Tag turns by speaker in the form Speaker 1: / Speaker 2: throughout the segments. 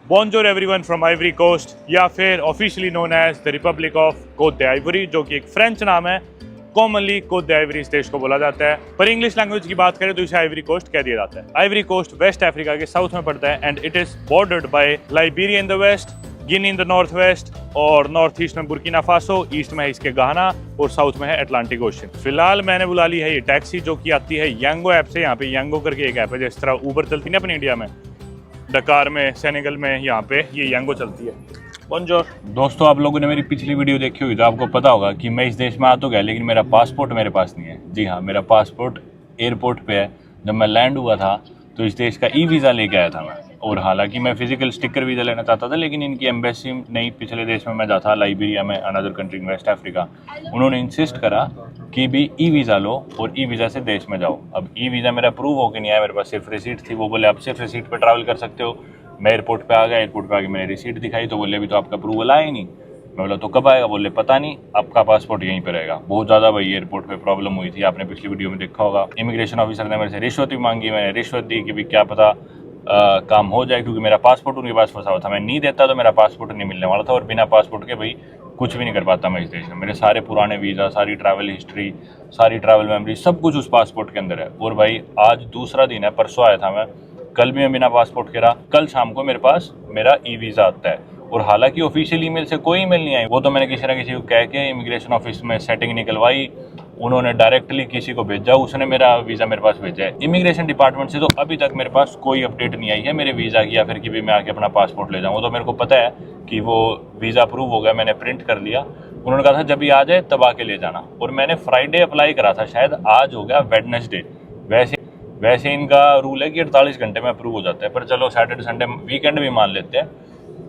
Speaker 1: Bonjour everyone from Ivory Coast या फिर officially known as the Republic of Cote d' Ivoire, जो कि एक फ्रेंच नाम है। कॉमनली कोट द आइवरी इस देश को बोला जाता है, पर इंग्लिश लैंग्वेज की बात करें तो इसे आइवरी कोस्ट कह दिया जाता है। आइवरी कोस्ट वेस्ट अफ्रीका के साउथ में पड़ता है and it is bordered by Liberia in the west, Guinea in the north west और नॉर्थ ईस्ट में बुर्किना फासो, ईस्ट में है इसके घाना और साउथ में है अटलांटिक ओशन। फिलहाल मैंने बुला ली है ये टैक्सी जो कि आती है यांगो ऐप से। यहाँ पे यांगो करके एक ऐप है, जिस तरह ऊबर चलती है ना अपने इंडिया में, डकार में, सेनेगल में, यहाँ पे ये यांगो चलती है। बोंजोर
Speaker 2: दोस्तों, आप लोगों ने मेरी पिछली वीडियो देखी हुई तो आपको पता होगा कि मैं इस देश में आ तो गया, लेकिन मेरा पासपोर्ट मेरे पास नहीं है। जी हाँ, मेरा पासपोर्ट एयरपोर्ट पे है। जब मैं लैंड हुआ था तो इस देश का ई वीज़ा लेके आया था मैं, और हालांकि मैं फिजिकल स्टिकर वीज़ा लेना चाहता था, लेकिन इनकी एम्बेसी नहीं, पिछले देश में मैं जाता था लाइबेरिया में, another country in West Africa. उन्होंने इंसिस्ट करा कि भी ई वीज़ा लो और ई वीज़ा से देश में जाओ। अब ई वीज़ा मेरा अप्रूव हो के नहीं आया, मेरे पास सिर्फ रिसीट थी। वो बोले आप सिर्फ रिसीट पर ट्रैवल कर सकते हो। मैं एयरपोर्ट पे आ गया, एयरपोर्ट पे आके मैंने रिसीट दिखाई तो बोले अभी तो आपका अप्रूवल आया ही नहीं। मैं बोला तो कब आएगा? बोले पता नहीं, आपका पासपोर्ट यहीं पे रहेगा। बहुत ज़्यादा भाई एयरपोर्ट पे प्रॉब्लम हुई थी, आपने पिछली वीडियो में देखा होगा। इमिग्रेशन ऑफिसर ने मेरे से रिश्वत भी मांगी, मैंने रिश्वत दी कि भी क्या पता काम हो जाए, क्योंकि मेरा पासपोर्ट उनके पास फंसा हुआ था। मैं नहीं देता तो मेरा पासपोर्ट नहीं मिलने वाला था, और बिना पासपोर्ट के भाई कुछ भी नहीं कर पाता मैं इस देश में। मेरे सारे पुराने वीज़ा, सारी ट्रैवल हिस्ट्री, सारी ट्रैवल मेमोरी, सब कुछ उस पासपोर्ट के अंदर है। और भाई आज दूसरा दिन है, परसों आया था मैं, कल भी मैं बिना पासपोर्ट के रहा। कल शाम को मेरे पास मेरा ई वीज़ा आता है, और हालांकि ऑफिशियल ईमेल से कोई ईमेल नहीं आई। वो तो मैंने किसी ना किसी को कह के इमिग्रेशन ऑफिस में सेटिंग निकलवाई, उन्होंने डायरेक्टली किसी को भेजा, उसने मेरा वीज़ा मेरे पास भेजा है। इमिग्रेशन डिपार्टमेंट से तो अभी तक मेरे पास कोई अपडेट नहीं आई है मेरे वीज़ा की, या फिर कि भी मैं आके अपना पासपोर्ट ले जाऊँ। तो मेरे को पता है कि वो वीज़ा अप्रूव हो गया, मैंने प्रिंट कर लिया। उन्होंने कहा था जब भी आ जाए तब आके ले जाना, और मैंने फ्राइडे अप्लाई करा था, शायद आज हो गया वेडनेसडे। वैसे इनका रूल है कि 48 घंटे में अप्रूव हो जाता है, पर चलो सैटरडे संडे वीकेंड भी मान लेते हैं,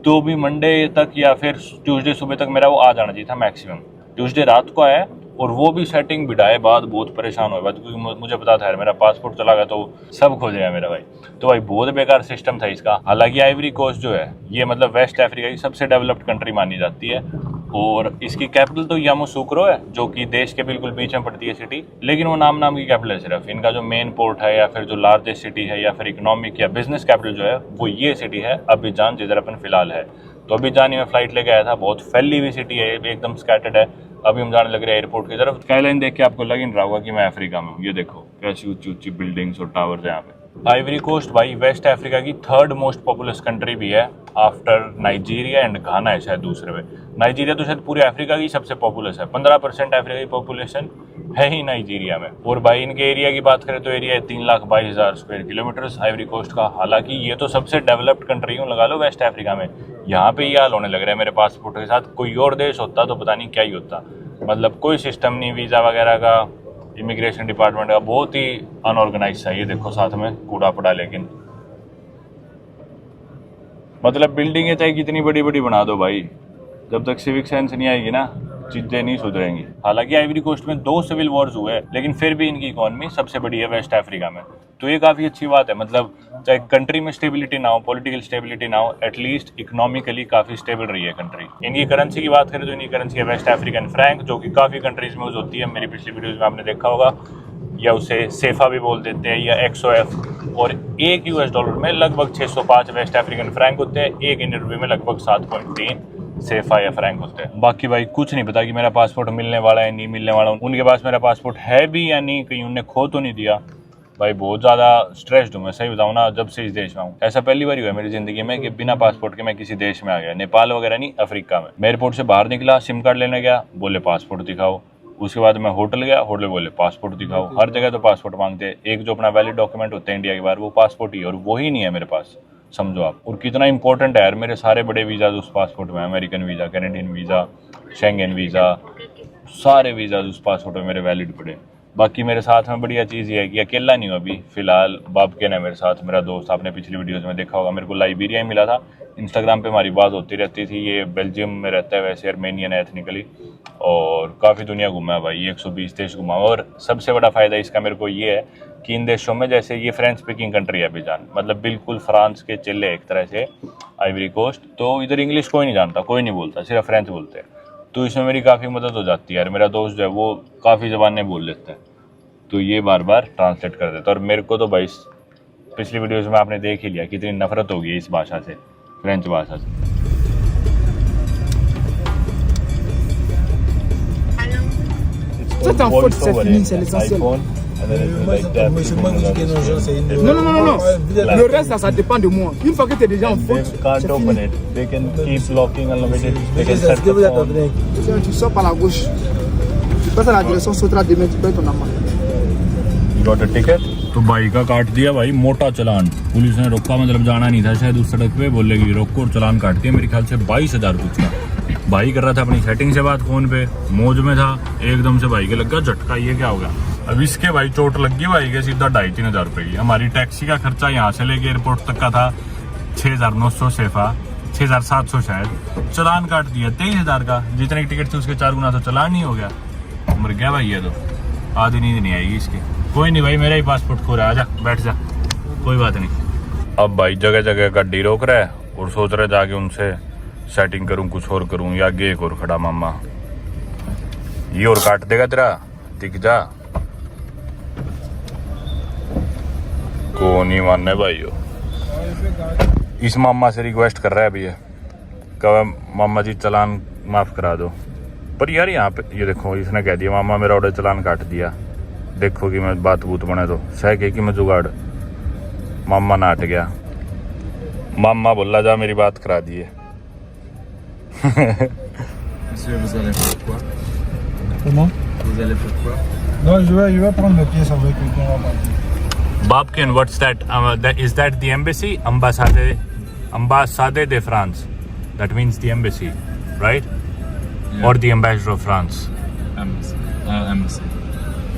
Speaker 2: तो भी मंडे तक या फिर ट्यूसडे सुबह तक मेरा वो आ जाना चाहिए था मैक्सिमम। ट्यूसडे रात को आया, और वो भी सेटिंग बिठाए बाद बहुत परेशान हुए बाद, क्योंकि मुझे पता था यार मेरा पासपोर्ट चला गया तो सब खो जाएगा मेरा भाई। तो भाई बहुत बेकार सिस्टम था इसका। हालांकि आइवरी कोस्ट जो है ये मतलब वेस्ट अफ्रीका की सबसे डेवलप्ड कंट्री मानी जाती है, और इसकी कैपिटल तो यामोसुक्रो है, जो कि देश के बिल्कुल बीच में पड़ती है सिटी। लेकिन वो नाम की कैपिटल है सिर्फ। इनका जो मेन पोर्ट है, या फिर जो लार्जेस्ट सिटी है, या फिर इकोनॉमिक या बिजनेस कैपिटल जो है, वो ये सिटी है अबिजान, जिधर अपन फिलहाल है। तो अबिजान ही में फ्लाइट लेके आया था। बहुत फैली हुई सिटी है, एकदम स्कैटर्ड है। अभी हम जाने लग रहे हैं एयरपोर्ट की तरफ। स्काईलाइन देख के आपको लग ही नहीं रहा होगा कि मैं अफ्रीका में हूँ। ये देखो कैसी ऊंची ऊंची बिल्डिंग्स और टावर्स यहाँ पे। आइवरी कोस्ट भाई वेस्ट अफ्रीका की थर्ड मोस्ट पॉपुलस कंट्री भी है, आफ्टर नाइजीरिया एंड घाना है शायद दूसरे में। नाइजीरिया तो शायद पूरे अफ्रीका की सबसे पॉपुलस है, 15% अफ्रीका की पॉपुलेशन है ही नाइजीरिया में। और भाई इनके एरिया की बात करें तो एरिया है 3,22,000 स्क्वायर किलोमीटर आइवरी कोस्ट का। हालांकि ये तो सबसे डेवलप्ड कंट्री हूँ लगा लो वेस्ट अफ्रीका में। यहाँ पे ये हाल होने लग रहा है मेरे पासपोर्ट के साथ। कोई और देश होता तो पता नहीं क्या ही होता। मतलब कोई सिस्टम नहीं वीज़ा वगैरह का, इमिग्रेशन डिपार्टमेंट का बहुत ही अनऑर्गेनाइज है। ये देखो साथ में कूड़ा पड़ा, लेकिन मतलब बिल्डिंगें चाहे कितनी बड़ी बड़ी बना दो भाई, जब तक सिविक सेंस नहीं आएगी ना चीजें नहीं सुधरेंगी। हालांकि आइवरी कोस्ट में 2 सिविल वॉर्स हुए, लेकिन फिर भी इनकी इकोनॉमी सबसे बड़ी है वेस्ट अफ्रीका में। तो ये काफ़ी अच्छी बात है। मतलब चाहे कंट्री में स्टेबिलिटी ना हो, पॉलिटिकल स्टेबिलिटी ना हो, एटलीस्ट इकोनॉमिकली काफ़ी स्टेबल रही है कंट्री। इनकी करेंसी की बात करें तो इनकी करेंसी है वेस्ट अफ्रीकन फ्रैंक, जो कि काफ़ी कंट्रीज में यूज होती है। मेरी पिछली वीडियोज़ में आपने देखा होगा, या उसे सेफा भी बोल देते हैं, या XOF। और एक US डॉलर में लगभग 605 वेस्ट अफ्रीकन फ्रैंक होते हैं, एक इंडियन रुपये में लगभग 7.3 सेफा या फ्रैंक होते हैं। बाकी भाई कुछ नहीं पता कि मेरा पासपोर्ट मिलने वाला है नहीं मिलने वाला। उनके पास मेरा पासपोर्ट है भी या नहीं, कहीं उन्हें खो तो नहीं दिया। भाई बहुत ज़्यादा स्ट्रेस्ड हूँ मैं, सही बताऊँ ना। जब से इस देश में हूँ, ऐसा पहली बार हुआ है मेरी ज़िंदगी में कि बिना पासपोर्ट के मैं किसी देश में आ गया। नेपाल वगैरह नहीं, अफ्रीका में। मैं एयरपोर्ट से बाहर निकला, सिम कार्ड लेने गया, बोले पासपोर्ट दिखाओ। उसके बाद मैं होटल गया, होटल बोले पासपोर्ट दिखाओ। हर जगह तो पासपोर्ट मांगते हैं। एक जो अपना वैलिड डॉक्यूमेंट होता है इंडिया के बाहर, वो पासपोर्ट ही, और वही नहीं है मेरे पास, समझो आप। और कितना इंपॉर्टेंट है यार, मेरे सारे बड़े वीज़ा उस पासपोर्ट में, American visa, Canadian visa, Schengen visa, सारे वीज़ा उस पासपोर्ट में मेरे वैलिड पड़े। बाकी मेरे साथ में बढ़िया चीज़ ये है कि अकेला नहीं हूँ अभी फ़िलहाल। बाबकेन है मेरे साथ, मेरा दोस्त, आपने पिछली वीडियोज़ में देखा होगा। मेरे को लाइबेरिया ही मिला था, इंस्टाग्राम पे हमारी बात होती रहती थी। ये बेल्जियम में रहता है, वैसे अर्मेनियन है एथनिकली, और काफ़ी दुनिया घूमा है भाई, 120 देश घूमा। और सबसे बड़ा फ़ायदा इसका मेरे को ये है कि इन देशों में, जैसे ये फ्रेंच स्पीकिंग कंट्री है अबिजान, मतलब बिल्कुल फ्रांस के चेले एक तरह से आइवरी कोस्ट। तो इधर इंग्लिश कोई नहीं जानता, कोई नहीं बोलता, सिर्फ फ्रेंच बोलते हैं। तो इसमें मेरी काफ़ी मदद हो जाती है यार। मेरा दोस्त जो है वो काफ़ी ज़बानें बोल लेता है, तो ये बार बार ट्रांसलेट कर देता है। और मेरे को तो भाई पिछली वीडियोज़ में आपने देख ही लिया कितनी नफरत होगी इस भाषा से। फ्रेंच भाषा से।
Speaker 3: C'est un faute, c'est fini, c'est l'essentiel. Non, non, non, non, non. Le reste, ça dépend de moi. Une fois que tu es déjà en faute, c'est fini.
Speaker 2: They can keep locking unlimited. They can
Speaker 4: Jesus,
Speaker 2: set the
Speaker 4: give me that
Speaker 2: phone.
Speaker 4: drink.
Speaker 3: Tiens, tu sors par la gauche. Tu passes à la direction Sotra demain, tu payes ton amende.
Speaker 2: You got a ticket? तो भाई का काट दिया भाई मोटा चालान। Police ने रोका, मतलब जाना नहीं था शायद उस सड़क पे, बोलेगी रोको और चालान काट दिया। मेरे ख्याल से 22,000 कुछ का। भाई कर रहा था अपनी सेटिंग से बात फोन पे, मौज में था, एकदम से भाई के लग गया झटका। ये क्या हो गया? अब इसके भाई चोट लग गई भाई के सीधा 2,500-3,000 रुपए की। हमारी टैक्सी का खर्चा यहाँ से लेके एयरपोर्ट तक का था 6,900 सेफा, 6,700 शायद। चालान काट दिया 23,000 का। जितने की टिकट थी उसके 4 गुना तो चालान ही हो गया। मर गया भाई ये तो। आधी नींद नहीं आएगी इसकी। कोई नहीं भाई, मेरा ही पासपोर्ट खो रहा है, आजा बैठ जा, कोई बात नहीं। अब भाई जगह जगह गाड़ी रोक रहा है और सोच रहा है जाके उनसे सेटिंग करूं, कुछ और करूं, या आगे एक और खड़ा मामा ये और काट देगा तेरा, दिख जा। को नहीं मानने भाई हो। इस मामा से रिक्वेस्ट कर रहा है अभी ये, कहा मामा जी चालान माफ करा दो। पर यार यहाँ पे ये देखो, इसने कह दिया मामा मेरा ऑर्डर चालान काट दिया, देखो कि मैं बात बूत बने तो सह के कि मैं जुगाड़। मामा नाट गया, मामा बोला जा मेरी बात करा दिए।
Speaker 4: Monsieur, vous allez faire quoi?
Speaker 5: Comment?
Speaker 4: Vous allez faire quoi?
Speaker 5: Non, je vais prendre le pièce avec quelqu'un là-bas.
Speaker 2: Babkin, what's that? Is that the embassy? Ambassade de France. That means the embassy, right?
Speaker 4: Yeah.
Speaker 2: Or the ambassador of France.
Speaker 4: Embassy.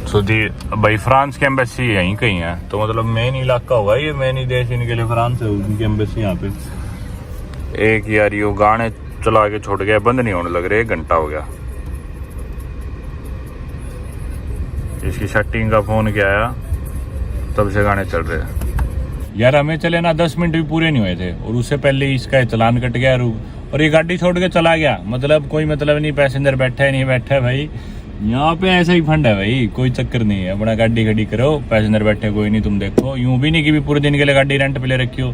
Speaker 2: So the भाई France की embassy यहीं कहीं है, तो मतलब main इलाका होगा ये, मेन ही देश इनके लिए फ्रांस है, उनकी एम्बेसी यहाँ पे। एक यार ये गाने चला के छोड़ गया, बंद नहीं होने लग रहे, 1 घंटा हो गया। इसकी सेटिंग का फोन किया आया, तब से गाने चल रहे हैं। यार हमें चले ना 10 मिनट भी पूरे नहीं हुए थे और उससे पहले इसका चालान कट गया और ये गाड़ी छोड़ के चला गया। मतलब कोई मतलब नहीं, पैसेंजर बैठा है नहीं बैठा है भाई, यहाँ पे ऐसा ही फंड है भाई, कोई चक्कर नहीं है। अपना गाड़ी खड़ी करो, पैसेंजर बैठे कोई नहीं, तुम देखो। यूं भी नहीं कि भी पूरे दिन के लिए गाड़ी रेंट पे ले रखी हो।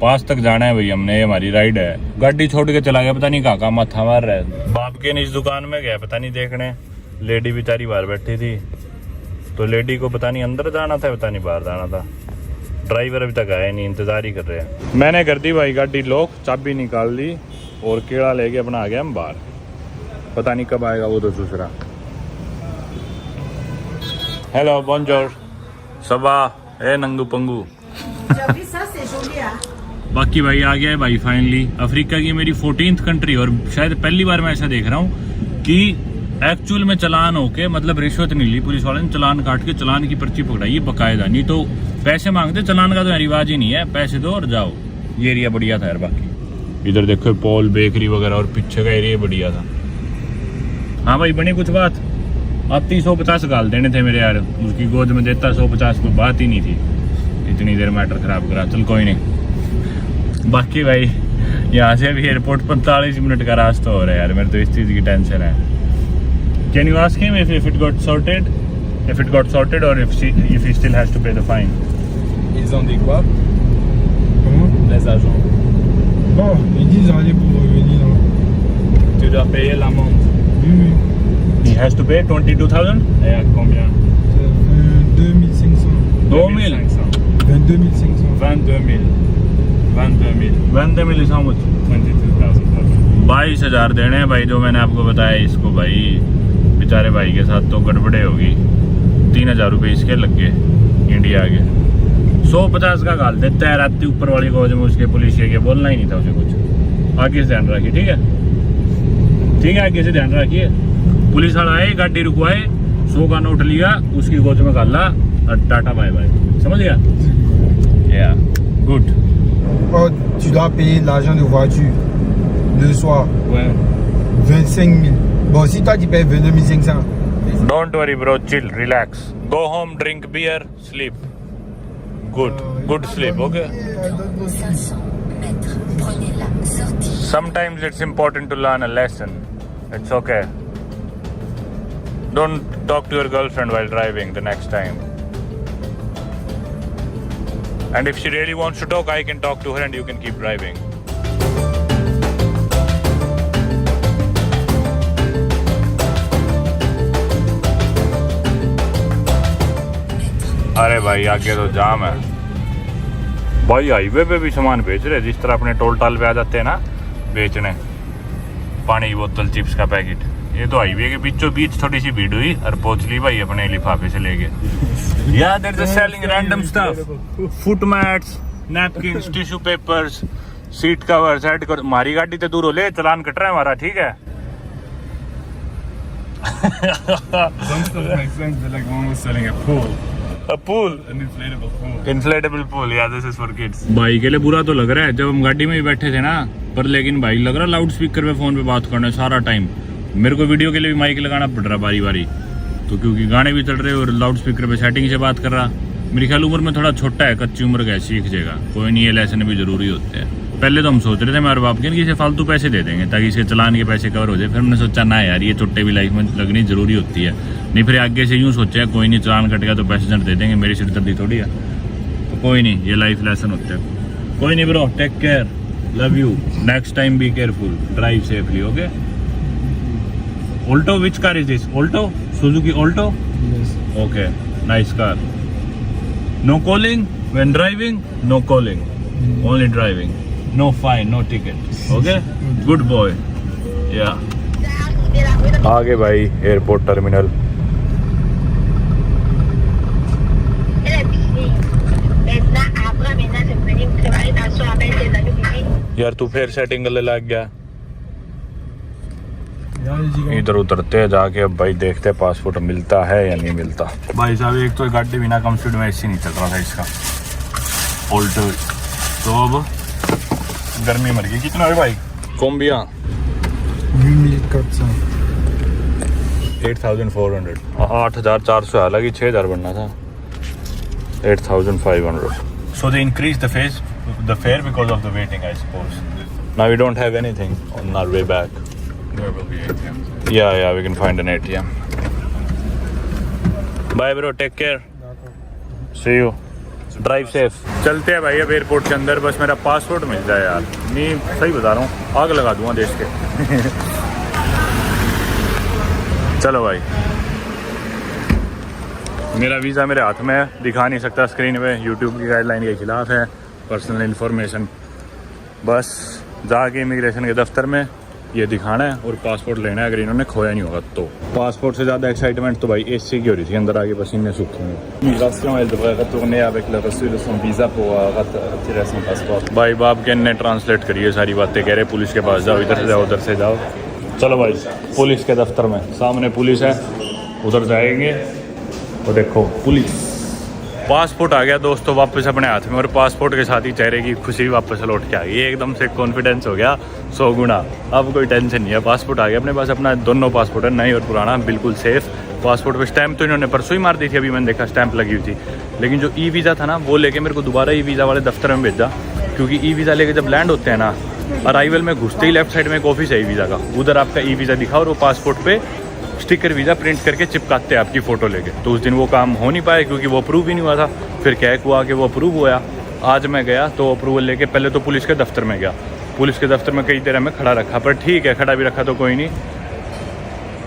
Speaker 2: पास तक जाना है भाई हमने, ये हमारी राइड है। गाड़ी छोड़ के चला गया, पता नहीं कहाँ माथा मार रहा है। बाप के इस दुकान में गया पता नहीं देखने, लेडी बेचारी बाहर बैठी थी, तो लेडी को पता नहीं अंदर जाना था पता नहीं बाहर जाना था। ड्राइवर अभी तक आया नहीं, इंतजार ही कर रहे हैं। मैंने कर दी भाई गाड़ी लॉक, चाबी निकाल दी और केड़ा लेके अपना आ गया हम बाहर। पता नहीं कब आएगा वो तो दूसरा। हेलो बॉन्जोर, सबा ए नंगू पंगू। बाकी भाई आ गया है भाई फाइनली। अफ्रीका की मेरी 14th कंट्री, और शायद पहली बार मैं ऐसा देख रहा हूँ कि एक्चुअल में चालान होके, मतलब रिश्वत नहीं ली पुलिस वाले ने, चालान काट के चालान की पर्ची पकड़ाई है बकायदा। नहीं तो पैसे मांगते, चालान का तो रिवाज ही नहीं है, पैसे दो और जाओ। ये एरिया बढ़िया था यार। बाकी इधर देखो पॉल बेकरी वगैरह, और पीछे का एरिया बढ़िया था। हाँ भाई बनी कुछ बात, अब 150 गाल देने थे मेरे यार, उसकी गोद में देता 150, कोई बात ही नहीं थी। इतनी देर मैटर खराब करा, चल कोई नहीं। बाकी भाई यहाँ से अभी एयरपोर्ट 45 मिनट का रास्ता हो रहा है यार, मेरे तो इस चीज़ की टेंशन है। Can you ask him if it got sorted? If it got sorted or if he still has to pay the fine?
Speaker 4: Ils ont dit quoi?
Speaker 5: Comment?
Speaker 4: Les agents.
Speaker 5: Bon, ils disent aller pour revenir. Hein.
Speaker 4: Tu dois payer l'amende.
Speaker 5: Oui, oui.
Speaker 2: He has to pay 22,000?
Speaker 4: Et à combien?
Speaker 5: 2500.
Speaker 2: 2,000?
Speaker 5: 22 500.
Speaker 4: 22 000. 22 000.
Speaker 2: 22 is how much?
Speaker 4: 22,000.
Speaker 2: 22,000 देने हैं भाई, जो मैंने आपको बताया इसको भाई। बेचारे भाई के साथ तो गड़बड़े होगी। 3,000 रुपये इसके लग गए इंडिया के। 150 का गाल देता है रात ऊपर वाली गोज में उसके पुलिस के, बोलना ही नहीं था उसे कुछ। आगे से ध्यान रखिए, ठीक है? ठीक है, आगे से ध्यान रखिए। पुलिस वाला आए, गाड़ी रुकवाए, 100 का नोट लिया, उसकी गोद में गाला और टाटा बाय बाय। समझ गया? या good.
Speaker 5: Oh, tu dois payer l'argent de voiture le soir.
Speaker 4: Ouais.
Speaker 5: 25 000. Bon, si toi tu payes 22 500.
Speaker 2: Don't worry bro, chill, relax. Go home, drink beer, sleep. Good sleep, okay? Sometimes it's important to learn a lesson. It's okay. Don't talk to your girlfriend while driving the next time. And if she really wants to talk, I can talk to her and you can keep driving. भाई आगे तो जाम है भाई। Highway पे भी सामान बेच रहे, जिस तरह अपने टोल टाल पे आ जाते हैं ना बेचने, पानी की बोतल, चिप्स का पैकेट। ये तो हाईवे के बीचों बीच थोड़ी सी भीड़ हुई और पहुंच ली भाई अपने लिफाफे से लेके। Yeah, they're just selling random stuff. Foot mats, napkins, tissue papers, seat covers, head covers. हमारी गाड़ी तो दूर हो ले, चलान कट रहा है हमारा, ठीक है।
Speaker 4: Some stuff makes sense. Like one was selling a pool,
Speaker 2: A pool.
Speaker 4: an inflatable pool.
Speaker 2: Inflatable pool, yeah, this is for kids. भाई के लिए बुरा तो लग रहा है जब हम गाड़ी में ही बैठे थे ना, पर लेकिन भाई लग रहा लाउड स्पीकर पे फोन पे बात करना सारा टाइम। मेरे को वीडियो के लिए भी माइक लगाना पड़ रहा बारी बारी, तो क्योंकि गाने भी चल रहे और लाउड स्पीकर पे सेटिंग से बात कर रहा। मेरी ख्याल उम्र में थोड़ा छोटा है, कच्ची उम्र का, सीख जाएगा। कोई नहीं, ये लेसन भी जरूरी होते हैं। पहले तो हम सोच रहे थे मेरे बाप के कि इसे फालतू पैसे दे देंगे ताकि इसके चलान के पैसे कवर हो जाए। फिर हमने सोचा ना यार, ये चुट्टे भी लाइफ में लगनी जरूरी होती है। नहीं फिर आगे से यूँ सोचा कोई नहीं, चलान कट गया तो पैसेंजर दे देंगे, मेरी सिरदर्दी थोड़ी है। तो कोई नहीं, ये लाइफ लेसन होता है। कोई नहीं bro, take care, love you, next time be careful, drive safely, okay. Alto, which car is this? Alto? Suzuki Alto?
Speaker 5: Yes.
Speaker 2: Okay, nice car. No calling when driving, no calling. Only driving. No fine, no ticket. Okay? Good boy. Yeah. आगे भाई airport terminal. यार तू फिर setting करने लग गया। इधर उतरते हैं जाके, अब भाई देखते हैं पासपोर्ट मिलता है या नहीं मिलता। भाई साहब एक तो गाड़ी बिना कम स्पीड में ऐसे नहीं चल रहा था इसका ऑल्टो, तो अब गर्मी मर गई। कितना है भाई कोम्बिया? 8400, 8400, हालांकि 6000 बनना था। 8500। So they increased the fare because of the waiting, I suppose. Now we don't have anything on our way back.
Speaker 4: There will be ATMs.
Speaker 2: Yeah, we can find an ATM. Bye bro, take care. See you. Drive safe. चलते हैं भाई अब airport के अंदर, बस मेरा passport मिल जाए यार। नहीं सही बता रहा हूँ, आग लगा दूंगा देश के। चलो भाई, मेरा वीज़ा मेरे हाथ में है, दिखा नहीं सकता स्क्रीन पे, यूट्यूब की गाइडलाइन के खिलाफ है, पर्सनल इन्फॉर्मेशन। बस जाके इमिग्रेशन के दफ्तर में ये दिखाना है और पासपोर्ट लेना है, अगर इन्होंने खोया नहीं होगा तो। पासपोर्ट से ज़्यादा एक्साइटमेंट तो भाई एसी की हो रही थी, अंदर आके पसीने सूखेंगे।
Speaker 4: L'immigration, elle devrait retourner avec le reçu de son visa pour retirer son passeport.
Speaker 2: भाई बाप के ने ट्रांसलेट करिए सारी बातें, कह रहे पुलिस के पास जाओ, इधर से जाओ, उधर से जाओ। चलो भाई पुलिस के दफ्तर में, सामने पुलिस है, उधर जाएंगे। और देखो पुलिस, पासपोर्ट आ गया दोस्तों वापस अपने हाथ में, और पासपोर्ट के साथ ही चेहरे की खुशी वापस लौट के आ गई। एकदम से कॉन्फिडेंस हो गया 100 गुना। अब कोई टेंशन नहीं है, पासपोर्ट आ गया अपने पास। अपना दोनों पासपोर्ट है, नई और पुराना, बिल्कुल सेफ। पासपोर्ट पे स्टैंप तो इन्होंने परसों ही मार दी थी, अभी मैंने देखा स्टैंप लगी हुई थी। लेकिन जो ई वीज़ा था ना, वो लेके मेरे को दोबारा ई वीज़ा वाले दफ्तर में भेजा, क्योंकि ई वीज़ा लेके जब लैंड होते हैं ना, अराइवल में घुसते ही लेफ्ट साइड में एक ऑफिस है ई वीज़ा का, उधर आपका ई वीज़ा दिखाओ और वो पासपोर्ट पे स्टिकर वीज़ा प्रिंट करके चिपकाते हैं आपकी फ़ोटो लेके। तो उस दिन वो काम हो नहीं पाया क्योंकि वो अप्रूव ही नहीं हुआ था। फिर क्या हुआ कि वो अप्रूव हुआ। आज मैं गया तो अप्रूवल लेके पहले तो पुलिस के दफ्तर में गया। पुलिस के दफ्तर में कई देर में खड़ा रखा, पर ठीक है, खड़ा भी रखा तो कोई नहीं,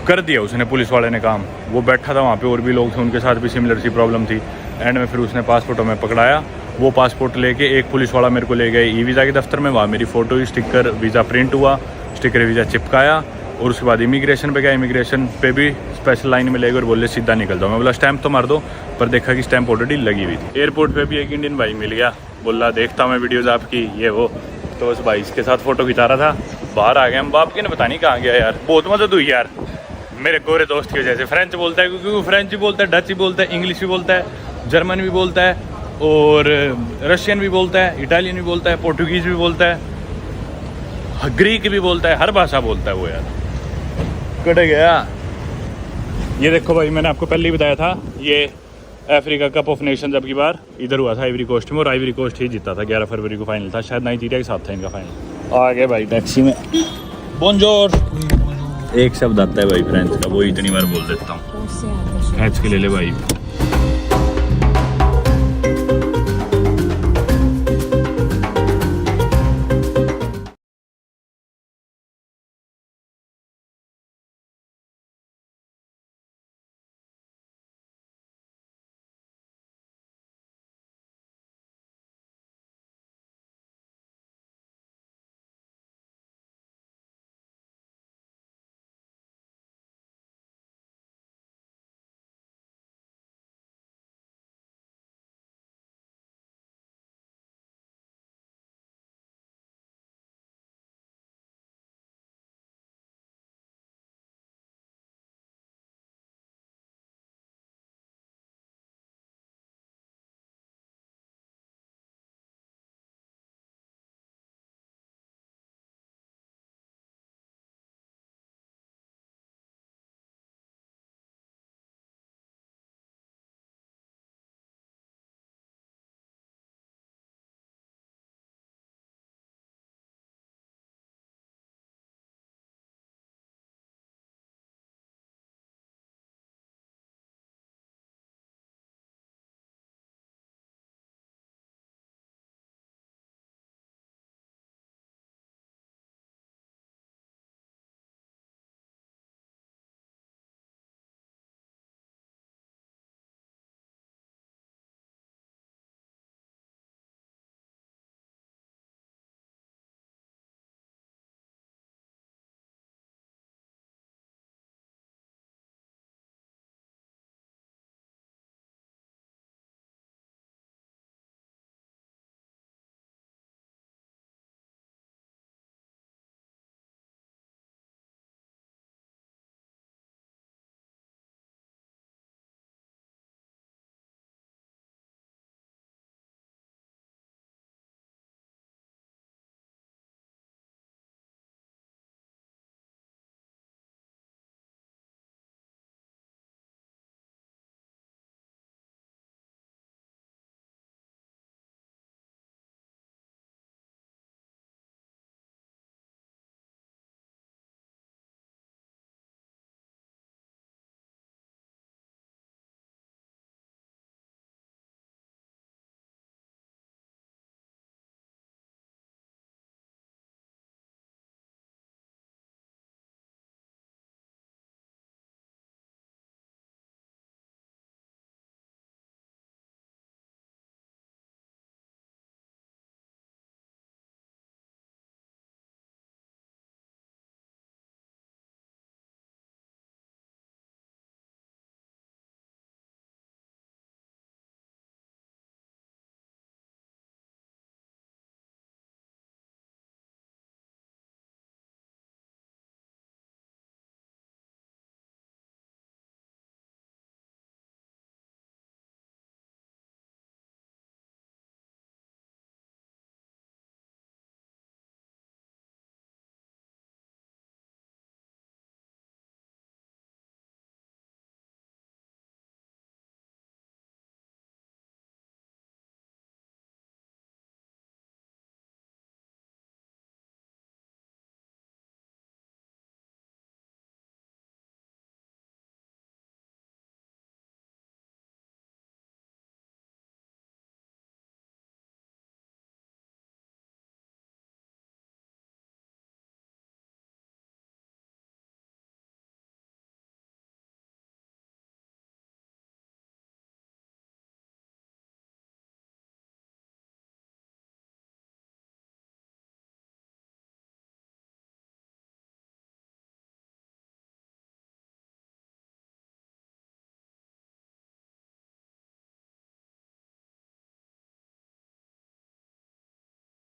Speaker 2: कर दिया उसने, पुलिस वाले ने काम। वो बैठा था वहाँ पे, और भी लोग थे, उनके साथ भी सिमिलर सी प्रॉब्लम थी। एंड में फिर उसने पासपोर्ट में पकड़ाया। वो पासपोर्ट लेके एक पुलिस वाला मेरे को ले गए ई वीज़ा के दफ्तर में, वहाँ मेरी फ़ोटो स्टिकर वीज़ा प्रिंट हुआ, स्टिकर वीज़ा चिपकाया, और उसके बाद इमिग्रेशन पे गया। इमिग्रेशन पे भी स्पेशल लाइन में ले गए और बोले सीधा निकल जाओ। मैं बोला स्टैंप तो मार दो, पर देखा कि स्टैंप ऑलरेडी लगी हुई थी। एयरपोर्ट पे भी एक इंडियन भाई मिल गया, बोला देखता हूँ मैं वीडियोज़ आपकी, ये वो। तो उस भाई इसके साथ फ़ोटो खिंचा रहा था। बाहर आ गए हम, बाप के ने पता नहीं कहाँ गया यार। बहुत मदद हुई यार मेरे गोरे दोस्त की वजह से। फ्रेंच बोलता है, क्योंकि वो फ्रेंच भी बोलता है, डच भी बोलता है, इंग्लिश भी बोलता है, जर्मन भी बोलता है, और रशियन भी बोलता है, इटालियन भी बोलता है, पोर्टुगीज़ भी बोलता है, ग्रीक भी बोलता है, हर भाषा बोलता है वो यार। कट गया। ये देखो भाई, मैंने आपको पहले ही बताया था, ये अफ्रीका कप ऑफ नेशंस अब की बार इधर हुआ था आइवरी कोस्ट में, और आइवरी कोस्ट ही जीता था। 11 फरवरी को फाइनल था, शायद नाइजीरिया के साथ था इनका फाइनल। आ गए भाई टैक्सी में। बोंजोर एक शब्द आता है भाई फ्रेंच का, वो इतनी बार बोल देता हूँ। खींच के ले ले भाई।